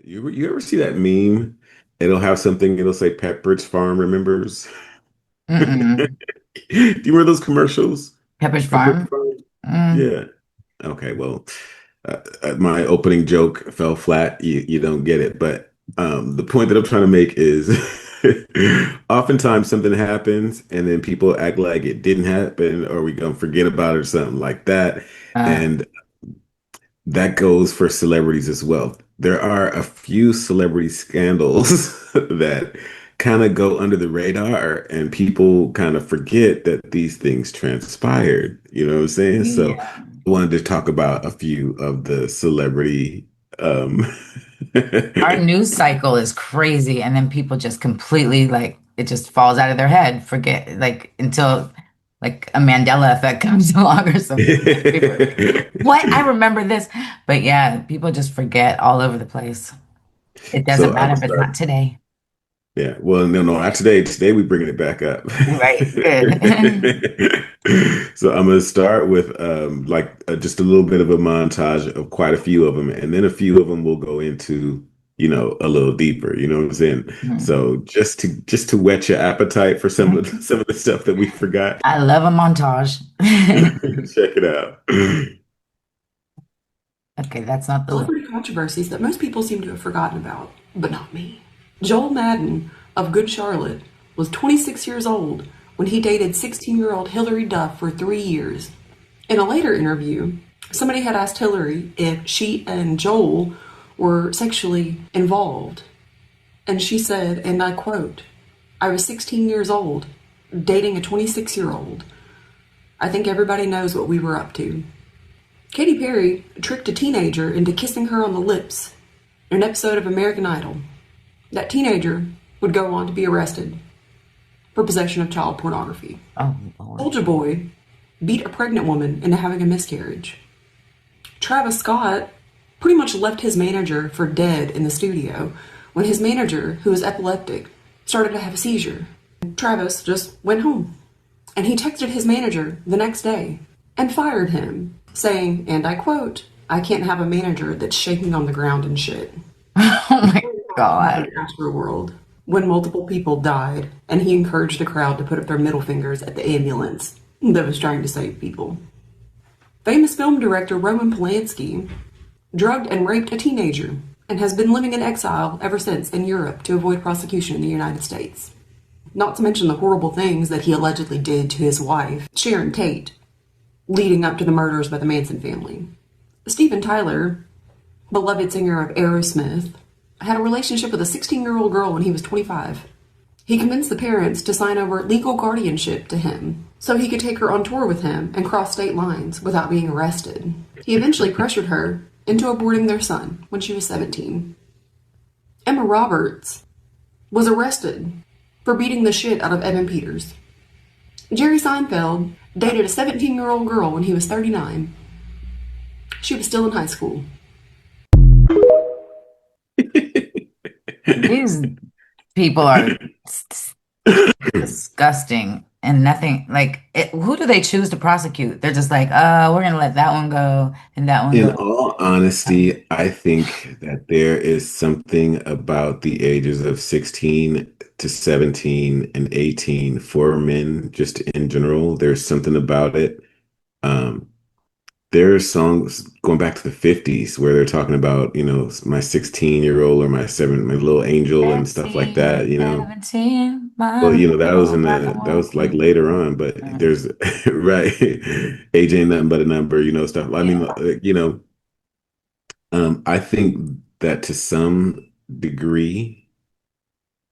You ever see that meme? It'll have something, it'll say Pepperidge Farm remembers. Do Mm-mm. you remember those commercials? Pepperidge Pepperidge Farm? Farm? Mm. Yeah. Okay, well, my opening joke fell flat. You don't get it. But the point that I'm trying to make is oftentimes something happens and then people act like it didn't happen or we gonna forget about it or something like that. Uh, And that goes for celebrities as well. There are a few celebrity scandals that kind of go under the radar and people kind of forget that these things transpired. You know what I'm saying? So yeah. I wanted to talk about a few of the celebrity um Our news cycle is crazy, and then people just completely like it just falls out of their head, forget like until like a Mandela effect comes along or something. Like people are like, what? I remember this. But yeah, people just forget all over the place. It doesn't so I'm matter gonna if it's not start. today. Yeah, well, no, not today. Today we bringing it back up. Right, good. So I'm gonna start with just a little bit of a montage of quite a few of them, and then a few of them will go into, a little deeper. You know what I'm saying? So just to whet your appetite for some of the stuff that we forgot, I love a montage. check it out. Okay, that's not the list. Celebrity controversies that most people seem to have forgotten about, but not me. Joel Madden of Good Charlotte was 26 years old when he dated 16-year-old Hillary Duff for 3 years. In a later interview, somebody had asked Hillary if she and Joel were sexually involved. And she said, and I quote, I was 16 years old, dating a 26-year-old. I think everybody knows what we were up to. Katy Perry tricked a teenager into kissing her on the lips in an episode of American Idol. That teenager would go on to be arrested for possession of child pornography. Oh Lord. Soulja Boy beat a pregnant woman into having a miscarriage. Travis Scott pretty much left his manager for dead in the studio when his manager, who was epileptic, started to have a seizure. Travis just went home. And he texted his manager the next day and fired him, saying, and I quote, I can't have a manager that's shaking on the ground and shit. Oh my Happened God. in Astroworld when multiple people died, and he encouraged the crowd to put up their middle fingers at the ambulance that was trying to save people. Famous film director Roman Polanski drugged and raped a teenager and has been living in exile ever since in Europe to avoid prosecution in the United States. Not to mention the horrible things that he allegedly did to his wife, Sharon Tate, leading up to the murders by the Manson family. Steven Tyler, beloved singer of Aerosmith, had a relationship with a 16-year-old girl when he was 25. He convinced the parents to sign over legal guardianship to him so he could take her on tour with him and cross state lines without being arrested. He eventually pressured her into aborting their son when she was 17. Emma Roberts was arrested for beating the shit out of Evan Peters. Jerry Seinfeld dated a 17-year-old girl when he was 39. She was still in high school. These people are disgusting and nothing like it, who do they choose to prosecute? They're just like, we're gonna let that one go and that one In go. all honesty, I think that there is something about the ages of 16 to 17 and 18 for men, just in general. There's something about it. Um, there are songs going back to the 50s where they're talking about, my 16-year-old or my little angel and stuff like 16, that. 17, Well, my little rock and that roll was like queen. later on, but Mm, there's right. Age ain't nothing but a number, stuff. I mean, yeah. I think that to some degree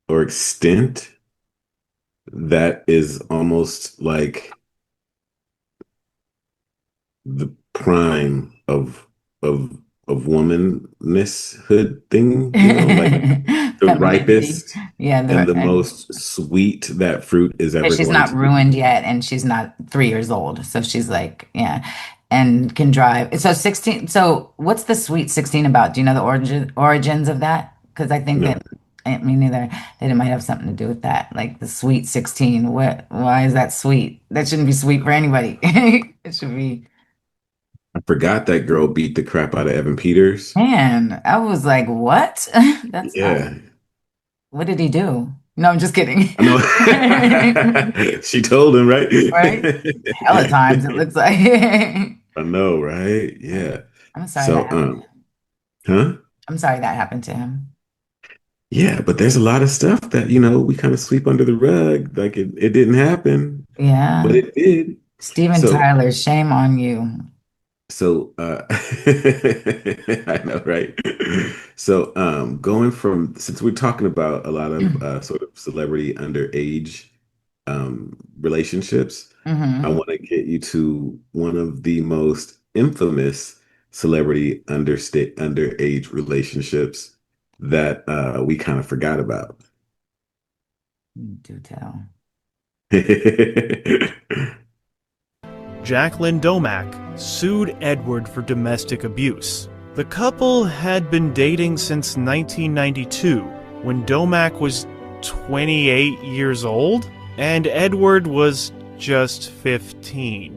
or extent, that is almost like the prime of womanesshood thing, like the Femininity. ripest Yeah, and the most sweet that fruit is ever she's going not to be. ruined yet and she's not 3 years old. So she's like, yeah, and can drive. So 16, so what's the sweet 16 about? Do you know the origins of that? Because I think No. that me neither. That it might have something to do with that. Like the sweet 16. Why is that sweet? That shouldn't be sweet for anybody. It should be. I forgot that girl beat the crap out of Evan Peters. Man, I was like, what? That's not, Yeah, what did he do? No, I'm just kidding. I know. She told him, right? Right? Hella times, it looks like. I know, right? Yeah. I'm sorry that So, happened. huh? I'm sorry that happened to him. Yeah, but there's a lot of stuff that, we kind of sweep under the rug. Like it didn't happen, but Yeah. it did. Steven So, Tyler, shame on you. so, I know, right? So, going from, since we're talking about a lot of sort of celebrity underage relationships, I Hmm. want to get you to one of the most infamous celebrity underage relationships that we kind of forgot about. Do tell. Jacqueline Domack sued Edward for domestic abuse. The couple had been dating since 1992, when Domack was 28 years old, and Edward was just 15.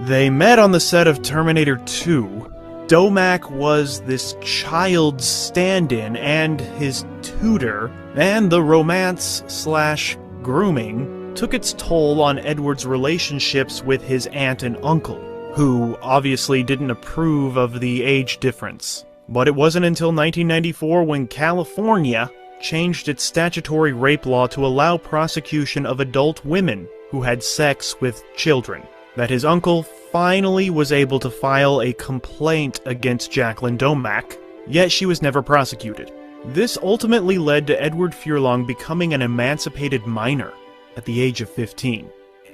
They met on the set of Terminator 2. Domack was this child's stand-in and his tutor, and the romance/grooming took its toll on Edward's relationships with his aunt and uncle, who obviously didn't approve of the age difference. But it wasn't until 1994 when California changed its statutory rape law to allow prosecution of adult women who had sex with children that his uncle finally was able to file a complaint against Jacqueline Domack, yet she was never prosecuted. This ultimately led to Edward Furlong becoming an emancipated minor at the age of 15.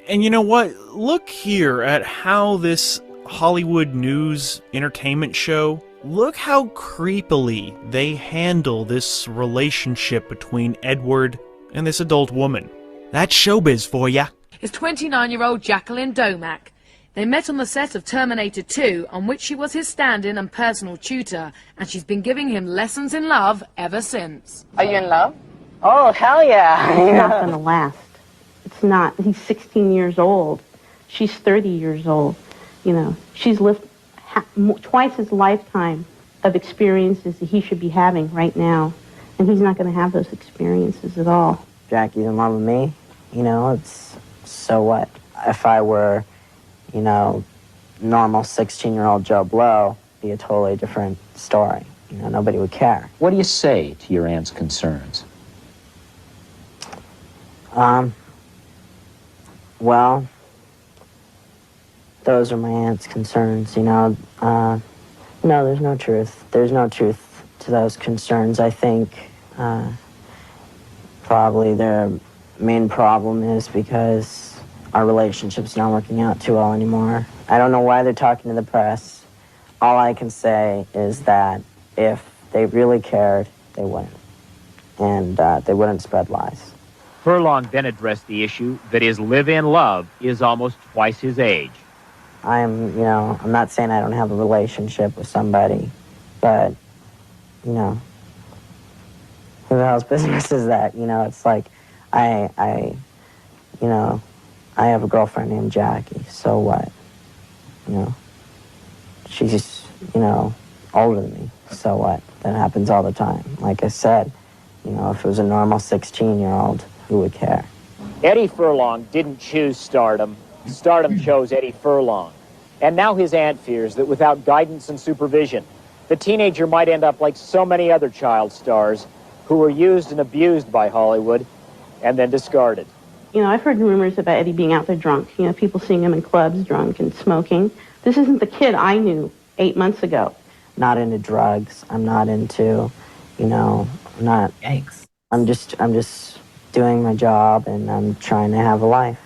And you know what? Look here at how this Hollywood news entertainment show, look how creepily they handle this relationship between Edward and this adult woman. That's showbiz for ya. Is 29-year-old Jacqueline Domack. They met on the set of Terminator 2, on which she was his stand-in and personal tutor, and she's been giving him lessons in love ever since. Are you in love? Oh, hell yeah. It's not going to last. It's not. He's 16 years old. She's 30 years old. She's lived twice his lifetime of experiences that he should be having right now. And he's not going to have those experiences at all. Jackie's in love with me. It's so what? If I were, normal 16-year-old Joe Blow, it'd be a totally different story. Nobody would care. What do you say to your aunt's concerns? Well, those are my aunt's concerns, no, there's no truth. There's no truth to those concerns. I think probably their main problem is because our relationship's not working out too well anymore. I don't know why they're talking to the press. All I can say is that if they really cared, they wouldn't. And they wouldn't spread lies. Furlong then addressed the issue that his live-in love is almost twice his age. I'm not saying I don't have a relationship with somebody, but, who the hell's business is that? It's like, I have a girlfriend named Jackie, so what? She's, older than me, so what? That happens all the time. Like I said, if it was a normal 16-year-old, who would care? Eddie Furlong didn't choose stardom. Stardom chose Eddie Furlong. And now his aunt fears that without guidance and supervision, the teenager might end up like so many other child stars who were used and abused by Hollywood and then discarded. I've heard rumors about Eddie being out there drunk. People seeing him in clubs drunk and smoking. This isn't the kid I knew 8 months ago. Not into drugs. I'm not into, not... Yikes. I'm just doing my job, and I'm trying to have a life.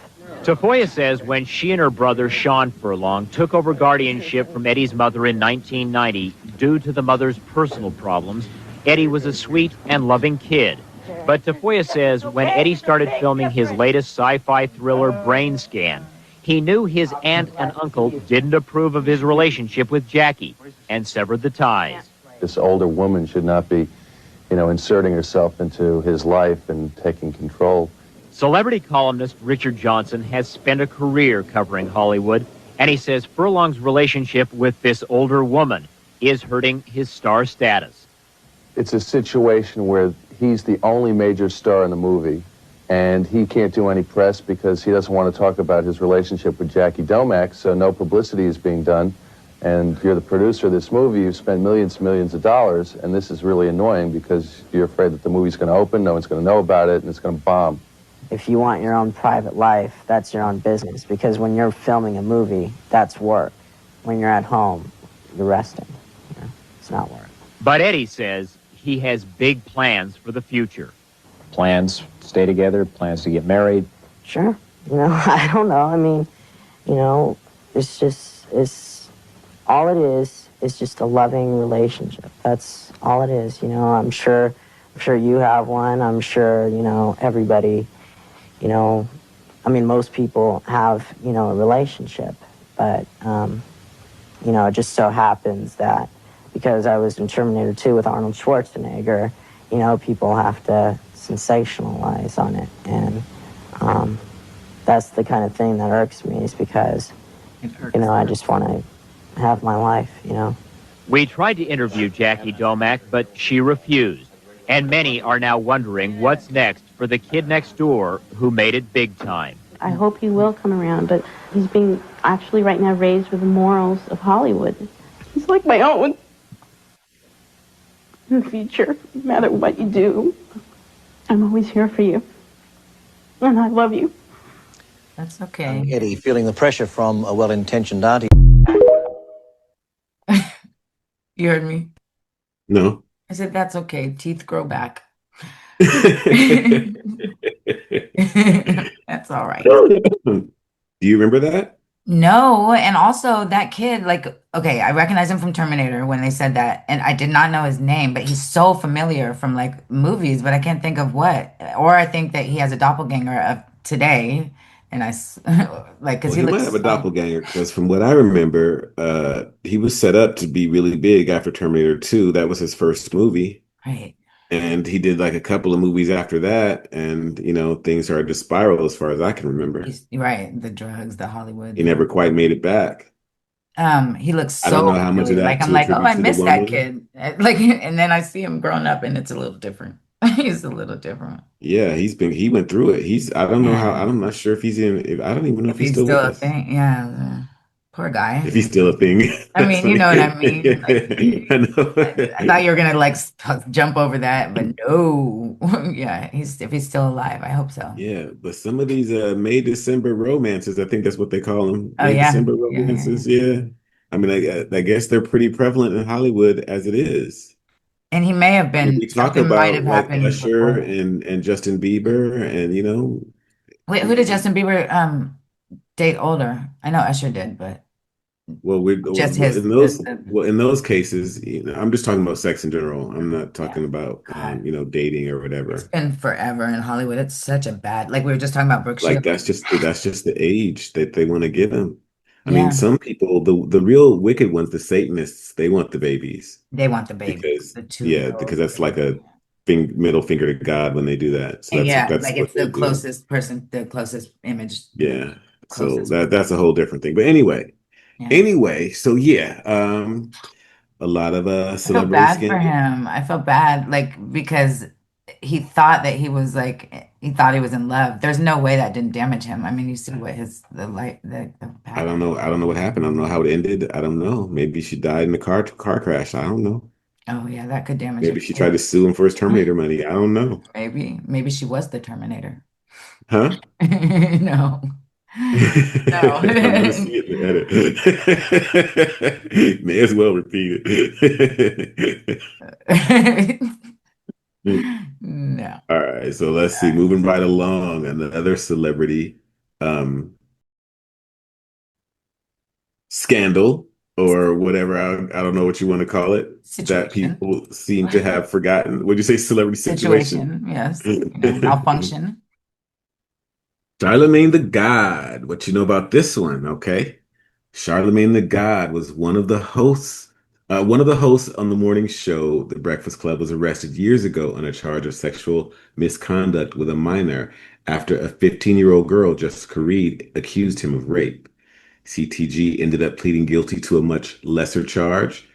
Tafoya says when she and her brother Sean Furlong took over guardianship from Eddie's mother in 1990 due to the mother's personal problems, Eddie was a sweet and loving kid. But Tafoya says when Eddie started filming his latest sci-fi thriller Brain Scan, he knew his aunt and uncle didn't approve of his relationship with Jackie and severed the ties. This older woman should not be, inserting herself into his life and taking control. Celebrity columnist Richard Johnson has spent a career covering Hollywood, And he says Furlong's relationship with this older woman is hurting his star status. It's a situation where he's the only major star in the movie, and he can't do any press because he doesn't want to talk about his relationship with Jackie Domack, so no publicity is being done. And you're the producer of this movie, you've spent millions and millions of dollars, and this is really annoying because you're afraid that the movie's going to open, no one's going to know about it, and it's going to bomb. If you want your own private life, that's your own business, because when you're filming a movie, that's work. When you're at home, you're resting. You know, it's not work. But Eddie says he has big plans for the future. Plans to stay together, plans to get married. Sure. You know, I don't know. I mean, you know, it's all it is just a loving relationship. That's all it is. You know, I'm sure you have one. I'm sure, you know, everybody, you know, I mean, most people have, you know, a relationship, but, you know, it just so happens that because I was in Terminator 2 with Arnold Schwarzenegger, you know, people have to sensationalize on it. And that's the kind of thing that irks me, is because, you know, I just want to have my life, you know. We tried to interview Jackie Domack, but she refused. And many are now wondering what's next for the kid next door who made it big time. I hope he will come around, but he's being actually right now raised with the morals of Hollywood. He's like my own. In the future, no matter what you do, I'm always here for you. And I love you. That's okay. Eddie feeling the pressure from a well-intentioned auntie. You heard me? No. I said, that's okay. Teeth grow back. That's all right. Do you remember that? No, and also that kid, like, okay, I recognize him from Terminator when they said that, and I did not know his name, but he's so familiar from like movies, but I can't think of what. Or I think that he has a doppelganger of today, and like, because Well, he he might looks have a doppelganger because from what I remember, he was set up to be really big after Terminator 2. That was his first movie. right. And he did like a couple of movies after that, and you know, things started to spiral as far as I can remember. Right, the drugs, the Hollywood. He never quite made it back. He looks I don't so know how much of familiar. that Like, I'm to like, oh, attribute I to the miss that woman. kid. Like, and then I see him growing up, and it's a little different. He's a little different. Yeah, he went through it. I don't know how, Yeah. I'm not sure if I don't even know If if he's he's still with still a us. thing, yeah. Poor guy. If he's still a thing. I That's mean, you funny. know what I mean. Like, I know. I thought you were gonna like jump over that, but no. Yeah, if he's still alive, I hope so. Yeah, but some of these May December romances, I think that's what they call them. Oh May yeah, December yeah. romances, yeah. I mean, I guess they're pretty prevalent in Hollywood as it is. And he may have I mean, been we talk something might about have like happened Usher before. and Justin Bieber, and you know, Wait, who did Justin Bieber date older? I know Usher did, but well, just his in those cases, you know, I'm just talking about sex in general. I'm not yeah. talking about God. you know, dating or It's whatever. been forever in Hollywood. It's such a bad, like we were just talking about Brooke Like Shields. that's just the age that they want to give them. I mean, Yeah, some people, the real wicked ones, the Satanists, they want the babies they want the baby, because the yeah, 2-year-old. because that's like a middle finger to God when they do that. So And yeah, that's like what it's they the do. closest person, the closest image, Yeah. So closest. that's a whole different thing. But anyway, Yeah. so yeah, a lot of I feel celebrity bad for scandal. him. I feel bad, like, because he thought that he thought he was in love. There's no way that didn't damage him. I mean, you see what the I path. don't know. I don't know what happened. I don't know how it ended. I don't know. Maybe she died in a car crash. I don't know. Oh yeah, that could damage Maybe him she tried too. to sue him for his Terminator money. I don't know. Maybe she was the Terminator. Huh? No. No. I want to see it in the edit. May as well repeat it. No. All right, so let's see. Moving right along, another celebrity scandal or whatever. I don't know what you want to call it. That Situation. people seem to have forgotten. Would you say celebrity situation? Situation. Yes. Malfunction. Charlamagne the God. What you know about this one? Okay. Charlamagne the God was one of the hosts. One of the hosts on the morning show, The Breakfast Club, was arrested years ago on a charge of sexual misconduct with a minor after a 15-year-old girl, Jessica Reed, accused him of rape. CTG ended up pleading guilty to a much lesser charge,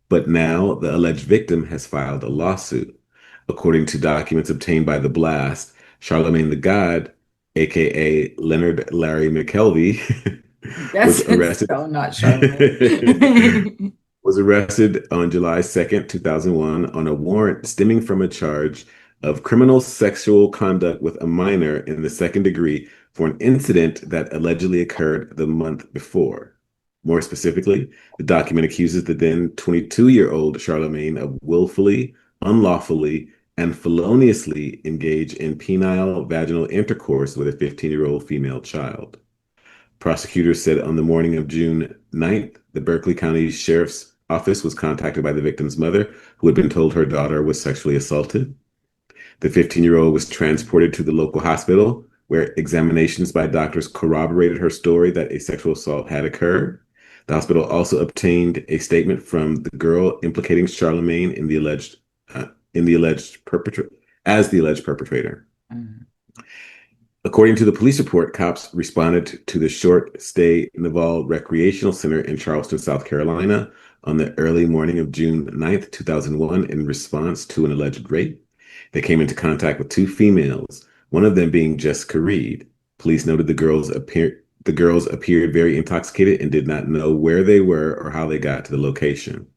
but now the alleged victim has filed a lawsuit. According to documents obtained by The Blast, Charlamagne the God, aka Leonard Larry McKelvey, was That's arrested so not Charlamagne. was arrested on July 2nd, 2001 on a warrant stemming from a charge of criminal sexual conduct with a minor in the second degree for an incident that allegedly occurred the month before. More specifically, the document accuses the then 22-year-old Charlamagne of willfully, unlawfully, and feloniously engage in penile vaginal intercourse with a 15-year-old female child. Prosecutors said on the morning of June 9th, the Berkeley County Sheriff's Office was contacted by the victim's mother, who had been told her daughter was sexually assaulted. The 15-year-old was transported to the local hospital, where examinations by doctors corroborated her story that a sexual assault had occurred. The hospital also obtained a statement from the girl implicating Charlamagne in the alleged perpetrator. Mhm. According to the police report, cops responded to the Short Stay Naval Recreational Center in Charleston, South Carolina, on the early morning of June 9th, 2001, in response to an alleged rape. They came into contact with two females, one of them being Jessica Reed. Police noted the girls appeared very intoxicated and did not know where they were or how they got to the location.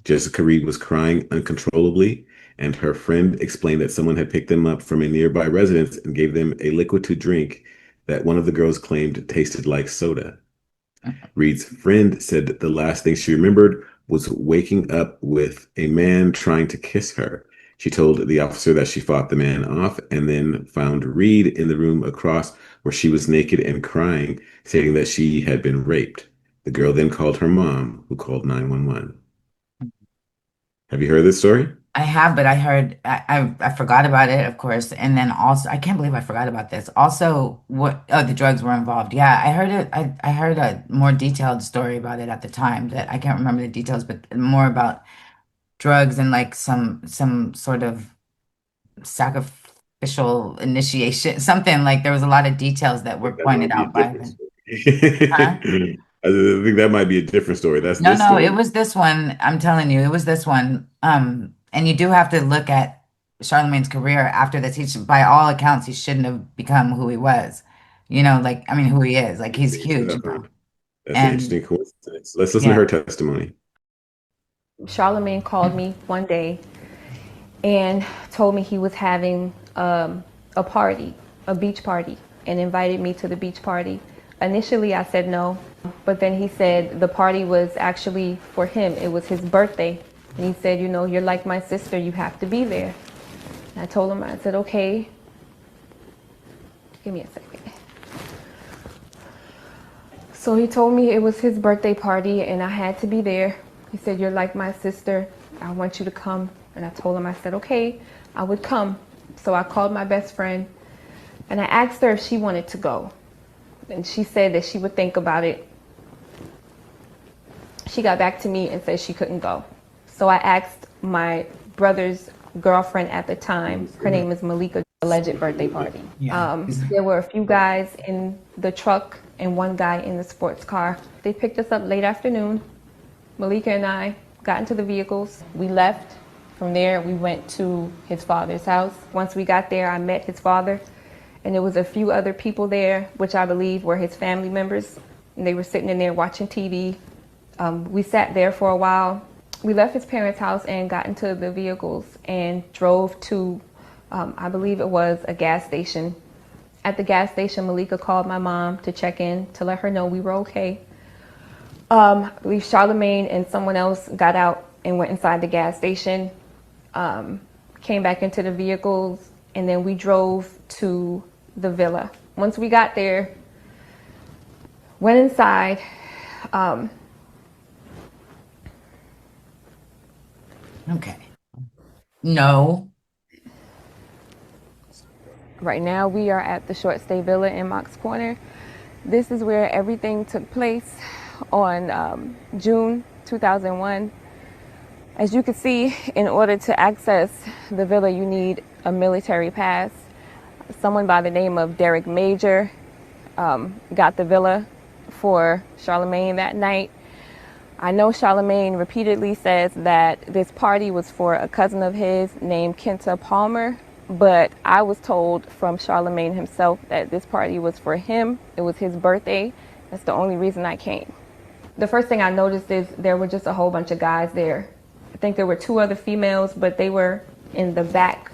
Jessica Reed was crying uncontrollably, and her friend explained that someone had picked them up from a nearby residence and gave them a liquid to drink that one of the girls claimed tasted like soda. Reed's friend said that the last thing she remembered was waking up with a man trying to kiss her. She told the officer that she fought the man off and then found Reed in the room across where she was naked and crying, stating that she had been raped. The girl then called her mom, who called 911. Have you heard this story? I have, but I forgot about it, of course. And then also, I can't believe I forgot about this. Also, the drugs were involved. Yeah, I heard it. I heard a more detailed story about it at the time that I can't remember the details, but more about drugs and like some sort of sacrificial initiation, something like there was a lot of details that were That pointed might be a out by different them. Huh? story. I think that might be a different story. That's No, this no, it story. was this one. I'm telling you, it was this one. And you do have to look at Charlamagne's career after this. By all accounts, he shouldn't have become who he was. Like, I mean, who he is. Like, he's huge now. That's an And interesting coincidence. Let's listen to yeah, her testimony. Charlamagne called me one day and told me he was having a party, a beach party, and invited me to the beach party. Initially, I said no, but then he said the party was actually for him. It was his birthday. And he said, you're like my sister, you have to be there. And I told him, I said, okay. Give me a second. So he told me it was his birthday party and I had to be there. He said, you're like my sister, I want you to come. And I told him, I said, okay, I would come. So I called my best friend and I asked her if she wanted to go. And she said that she would think about it. She got back to me and said she couldn't go. So I asked my brother's girlfriend at the time, her name is Malika, alleged birthday party. yeah. There were a few guys in the truck and one guy in the sports car. They picked us up late afternoon. Malika and I got into the vehicles. We left. From there, we went to his father's house. Once we got there, I met his father, and there was a few other people there, which I believe were his family members. And they were sitting in there watching TV. We sat there for a while. We left his parents' house and got into the vehicles and drove to, I believe it was a gas station. At the gas station, Malika called my mom to check in to let her know we were okay. I believe Charlamagne and someone else got out and went inside the gas station, came back into the vehicles, and then we drove to the villa. Once we got there, went inside. Okay. No. Right now we are at the Short Stay Villa in Mox Corner. This is where everything took place on June 2001. As you can see, in order to access the villa, you need a military pass. Someone by the name of Derek Major got the villa for Charlamagne that night. I know Charlamagne repeatedly says that this party was for a cousin of his named Kenta Palmer, but I was told from Charlamagne himself that this party was for him. It was his birthday. That's the only reason I came. The first thing I noticed is there were just a whole bunch of guys there. I think there were 2 other females, but they were in the back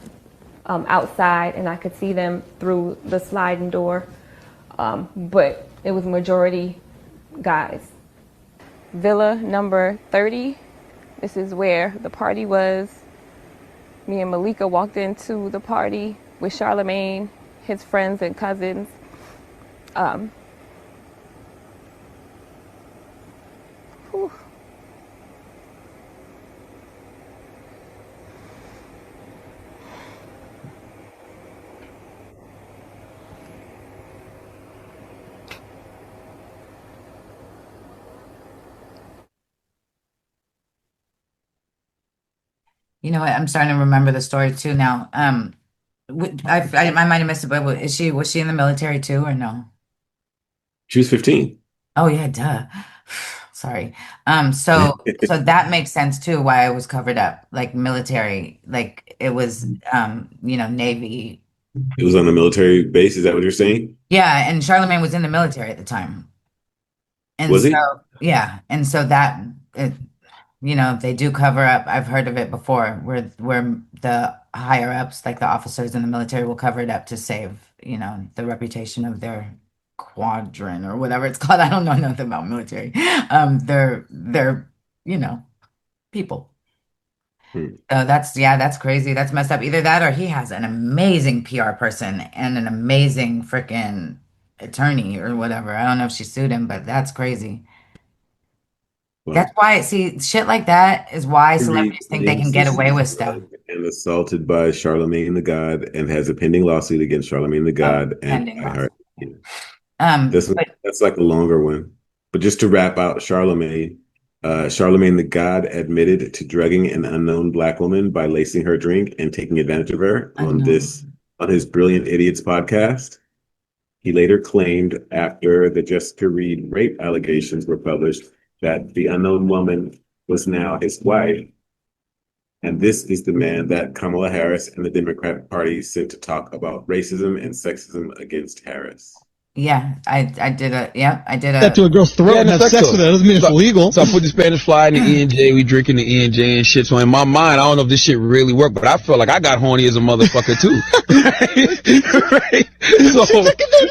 outside, and I could see them through the sliding door. But it was majority guys. Villa number 30, this is where the party was. Me and Malika walked into the party with Charlamagne, his friends and cousins. Whew. You know what? I'm starting to remember the story too now. I might have missed it, but was she in the military too, or no? She was 15. Oh yeah, duh. Sorry. So that makes sense too, why it was covered up, like military, like it was, Navy. It was on a military base. Is that what you're saying? Yeah, and Charlamagne was in the military at the time, and Was he? so yeah, and so that they do cover up. I've heard of it before, where the higher ups, like the officers in the military, will cover it up to save, the reputation of their quadrant or whatever it's called. I don't know nothing about military. They're people. So that's crazy. That's messed up. Either that or he has an amazing PR person and an amazing freaking attorney or whatever. I don't know if she sued him, but that's crazy. Well, That's why, see, shit like that is why Henry celebrities think they can claims get that away she with was stuff. drugged and assaulted by Charlamagne the God and has a pending lawsuit against Charlamagne the God and Pending I heard but that's like a longer one. But just to wrap out Charlamagne, Charlamagne the God admitted to drugging an unknown black woman by lacing her drink and taking advantage of her on his Brilliant Idiots podcast. He later claimed after the Jessica Reed rape allegations were published that the unknown woman was now his wife. And this is the man that Kamala Harris and the Democratic Party sent to talk about racism and sexism against Harris. yeah, I did That to a girl's throat and have sex with her doesn't mean it's illegal. So I put the Spanish fly in the E&J. We drinking the E&J and shit. So in my mind, I don't know if this shit really worked, but I felt like I got horny as a motherfucker too. Right?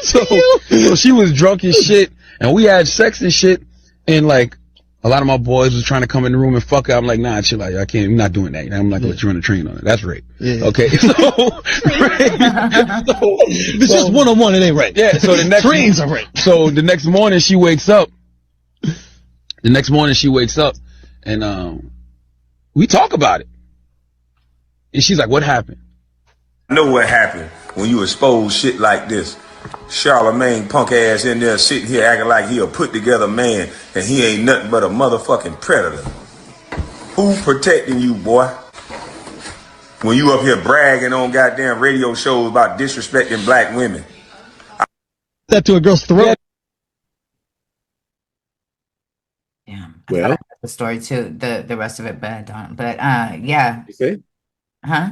So she was drunk as shit, and we had sex and shit, and like a lot of my boys was trying to come in the room and fuck her. I'm like, nah, chill out. I can't. I'm not doing that. I'm not gonna let you run a train on it. That's rape. Yeah. Okay. So, it's just one-on-one. It ain't rape. Yeah. So the next trains are rape. So the next morning she wakes up. And we talk about it. And she's like, "What happened?" I know what happened when you expose shit like this. Charlamagne punk ass in there sitting here acting like he a put together man and he ain't nothing but a motherfucking predator. Who protecting you, boy? When you up here bragging on goddamn radio shows about disrespecting black women. That to a girl's throat. Yeah. Well, the story too, the rest of it, but I don't. But yeah. You say? Huh?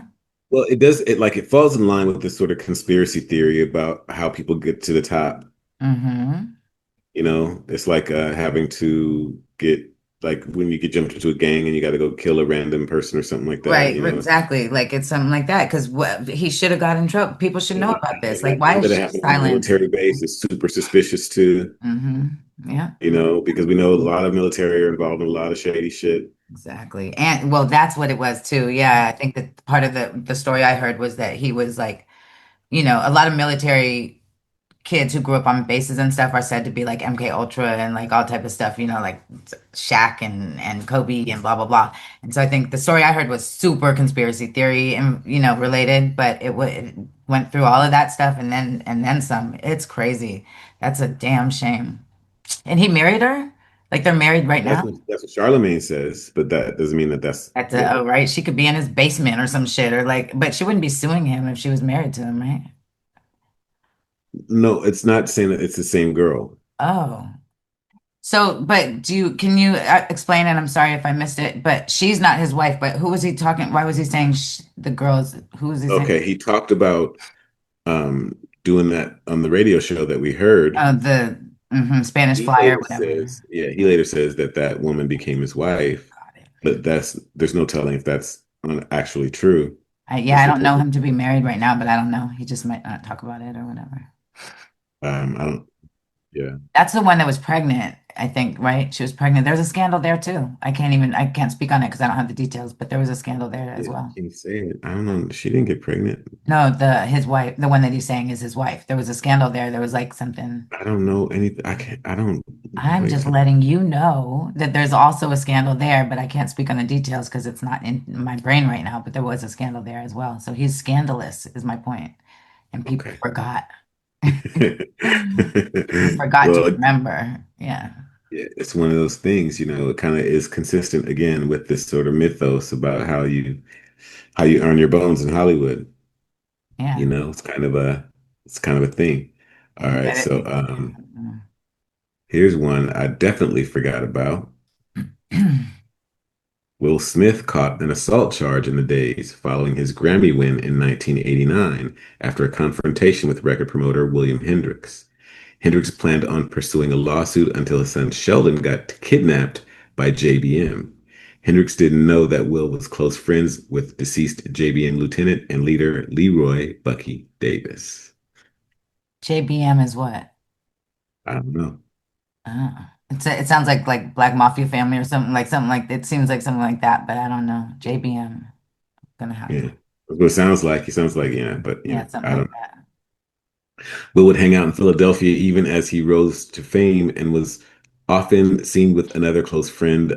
Well, it falls in line with this sort of conspiracy theory about how people get to the top. Mm-hmm. It's like having to get, like when you get jumped into a gang and you got to go kill a random person or something like that. Right, exactly. Like it's something like that because he should have got in trouble. People should know about this. Like, why is she silent? Military base is super suspicious too. Mm-hmm. Yeah. Because we know a lot of military are involved in a lot of shady shit. Exactly. And well, that's what it was too. Yeah. I think that part of the story I heard was that he was like, a lot of military kids who grew up on bases and stuff are said to be like MK Ultra and like all type of stuff, like Shaq and Kobe and blah, blah, blah. And so I think the story I heard was super conspiracy theory and, related, but it went through all of that stuff and then some. It's crazy. That's a damn shame. And he married her? Like they're married right now? That's what Charlamagne says, but that doesn't mean that's right. She could be in his basement or some shit but she wouldn't be suing him if she was married to him, right? No, it's not saying that it's the same girl. Oh. So, but can you explain it? I'm sorry if I missed it, but she's not his wife, but who was he talking? Why was he saying the girls? Who was he saying? Okay, he talked about doing that on the radio show that we heard. The Spanish He Flyer, later whatever. says, yeah, he later says that that woman became his wife, but there's no telling if that's actually true. Yeah, It's I don't know reported. him to be married right now, but I don't know. He just might not talk about it or whatever. I don't. Yeah. That's the one that was pregnant, I think, right? She was pregnant. There's a scandal there too. I can't speak on it because I don't have the details, but there was a scandal there as Yeah, well. can you say it? I don't know. She didn't get pregnant. No, his wife, the one that he's saying is his wife. There was a scandal there. There was like something. I don't know anything. I can't. I don't. I'm Wait. just letting you know that there's also a scandal there, but I can't speak on the details because it's not in my brain right now. But there was a scandal there as well. So he's scandalous, is my point. And people forgot. Forgot to Well, remember. Yeah. yeah, it's one of those things, it kind of is consistent again with this sort of mythos about how you earn your bones in Hollywood. Yeah. It's kind of a thing. All You right, get so it. here's one I definitely forgot about. Will Smith caught an assault charge in the days following his Grammy win in 1989 after a confrontation with record promoter William Hendricks. Hendricks planned on pursuing a lawsuit until his son Sheldon got kidnapped by JBM. Hendricks didn't know that Will was close friends with deceased JBM lieutenant and leader Leroy Bucky Davis. JBM is what? I don't know. It sounds like Black Mafia Family or something like it seems like something like that, but I don't know. JBM. Gonna have Yeah. to. What it sounds like. He sounds like, yeah, but Yeah, something I like don't. that. Will would hang out in Philadelphia even as he rose to fame and was often seen with another close friend,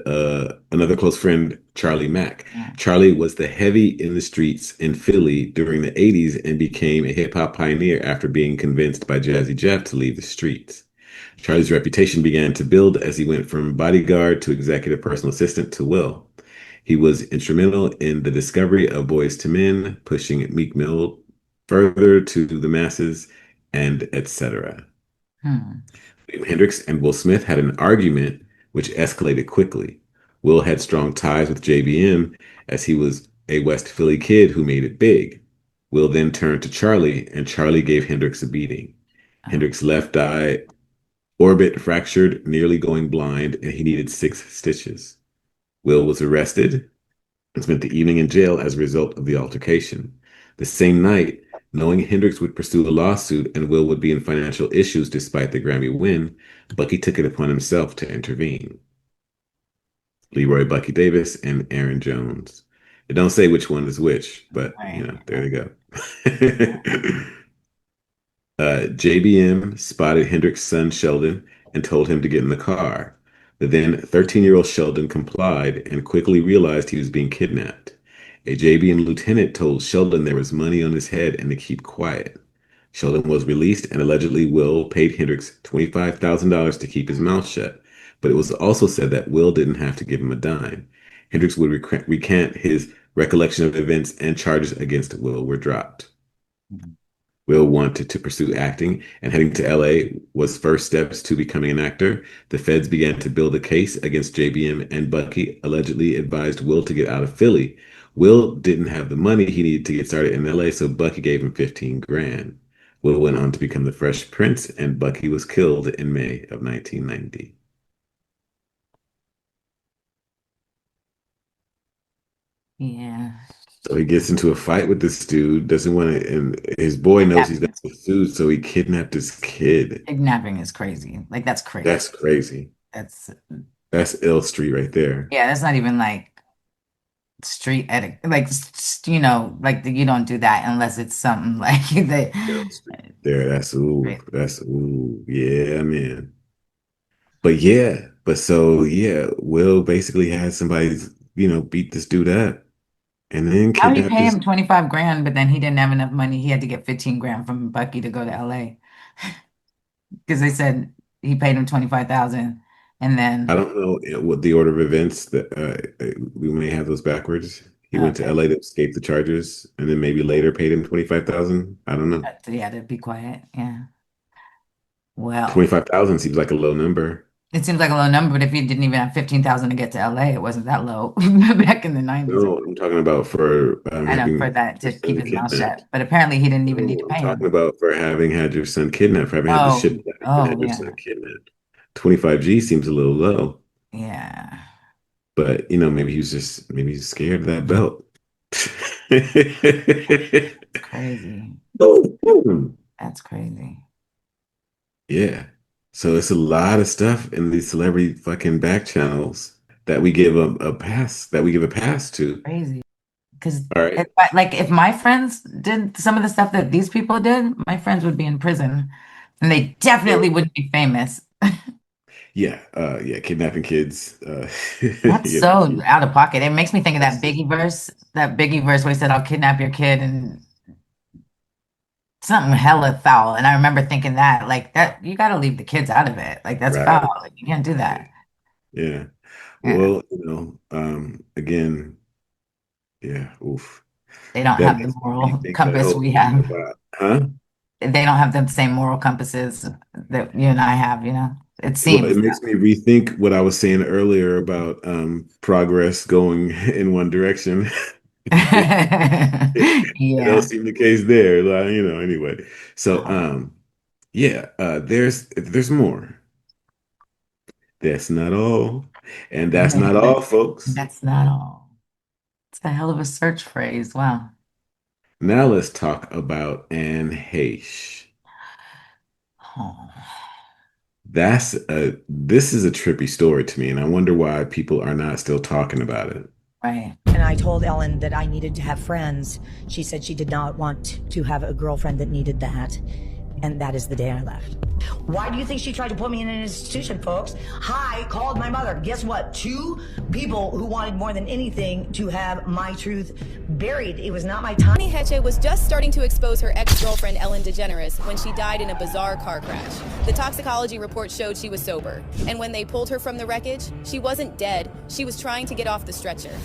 Charlie Mack. Charlie was the heavy in the streets in Philly during the 80s and became a hip hop pioneer after being convinced by Jazzy Jeff to leave the streets. Charlie's reputation began to build as he went from bodyguard to executive personal assistant to Will. He was instrumental in the discovery of Boys to Men, pushing Meek Mill further to the masses, and etc. William Hendricks and Will Smith had an argument which escalated quickly. Will had strong ties with JBM as he was a West Philly kid who made it big. Will then turned to Charlie, and Charlie gave Hendricks a beating. Hendricks' left eye orbit fractured, nearly going blind, and he needed 6 stitches. Will was arrested and spent the evening in jail as a result of the altercation. The same night, knowing Hendricks would pursue a lawsuit and Will would be in financial issues despite the Grammy win, Bucky took it upon himself to intervene. Leroy Bucky Davis and Aaron Jones. It don't say which one is which, but there they go. JBM spotted Hendricks' son Sheldon and told him to get in the car. The then 13-year-old Sheldon complied and quickly realized he was being kidnapped. A JBM lieutenant told Sheldon there was money on his head and to keep quiet. Sheldon was released and allegedly Will paid Hendricks $25,000 to keep his mouth shut, but it was also said that Will didn't have to give him a dime. Hendricks would recant his recollection of events and charges against Will were dropped. Will wanted to pursue acting, and heading to LA was first steps to becoming an actor. The feds began to build a case against JBM, and Bucky allegedly advised Will to get out of Philly. Will didn't have the money he needed to get started in LA, so Bucky gave him 15 grand. Will went on to become the Fresh Prince, and Bucky was killed in May of 1990. Yeah. So he gets into a fight with this dude, doesn't want to, and his boy knows he's going to get sued, so he kidnapped his kid. Kidnapping is crazy. Like that's crazy. That's crazy. That's ill street right there. Yeah, that's not even like street etiquette. Like like you don't do that unless it's something like they. There, that's ooh, yeah, man. But Will basically had somebody, beat this dude up. And then How he kidnapped pay his. him 25 grand, but then he didn't have enough money. He had to get 15 grand from Bucky to go to LA because they said he paid him 25,000, and then I don't know what the order of events that we may have those backwards. He went to LA to escape the charges, and then maybe later paid him 25,000. I don't know. yeah, to be quiet. Yeah. Well, 25,000 seems like a low number. It seems like a low number, but if you didn't even have 15,000 to get to LA, it wasn't that low back in the 90s. No, I'm talking about for I know for having that your to keep son his mouth kidnapped. shut, but apparently he didn't even need No, to I'm pay talking him. about for having had your son kidnapped, for having had the Oh, ship had oh your yeah, son kidnapped. 25G seems a little low, yeah. but maybe he's scared of that belt. Crazy. That's crazy. Yeah. So it's a lot of stuff in these celebrity fucking back channels that we give a pass, that we give a pass to. Crazy. Because All right. if my friends did some of the stuff that these people did, my friends would be in prison, and they definitely wouldn't be famous. Yeah, kidnapping kids. That's Yeah. so out of pocket. It makes me think of that Biggie verse where he said, "I'll kidnap your kid," and something hella foul. And I remember thinking that, like, that you got to leave the kids out of it. Like, that's Right. foul. Like, you can't do that. Yeah. Yeah. Well, again, yeah, oof. They don't That have the makes me moral rethink that compass whole we thing have. about, huh? They don't have the same moral compasses that you and I have, It Well, it seems. makes me rethink what I was saying earlier about progress going in one direction. It don't Yeah. seem the case there. Like, anyway. So yeah, there's more. That's not all. And that's not all, folks. That's not all. It's a hell of a search phrase. Wow. Now let's talk about Anne Heche. Oh, This is a trippy story to me, and I wonder why people are not still talking about it. right. And I told Ellen that I needed to have friends. She said she did not want to have a girlfriend that needed that. And that is the day I left. Why do you think she tried to put me in an institution, folks? I called my mother. Guess what? Two people who wanted more than anything to have my truth buried. It was not my time. Anne Heche was just starting to expose her ex-girlfriend Ellen DeGeneres when she died in a bizarre car crash. The toxicology report showed she was sober. And when they pulled her from the wreckage, she wasn't dead. She was trying to get off the stretcher.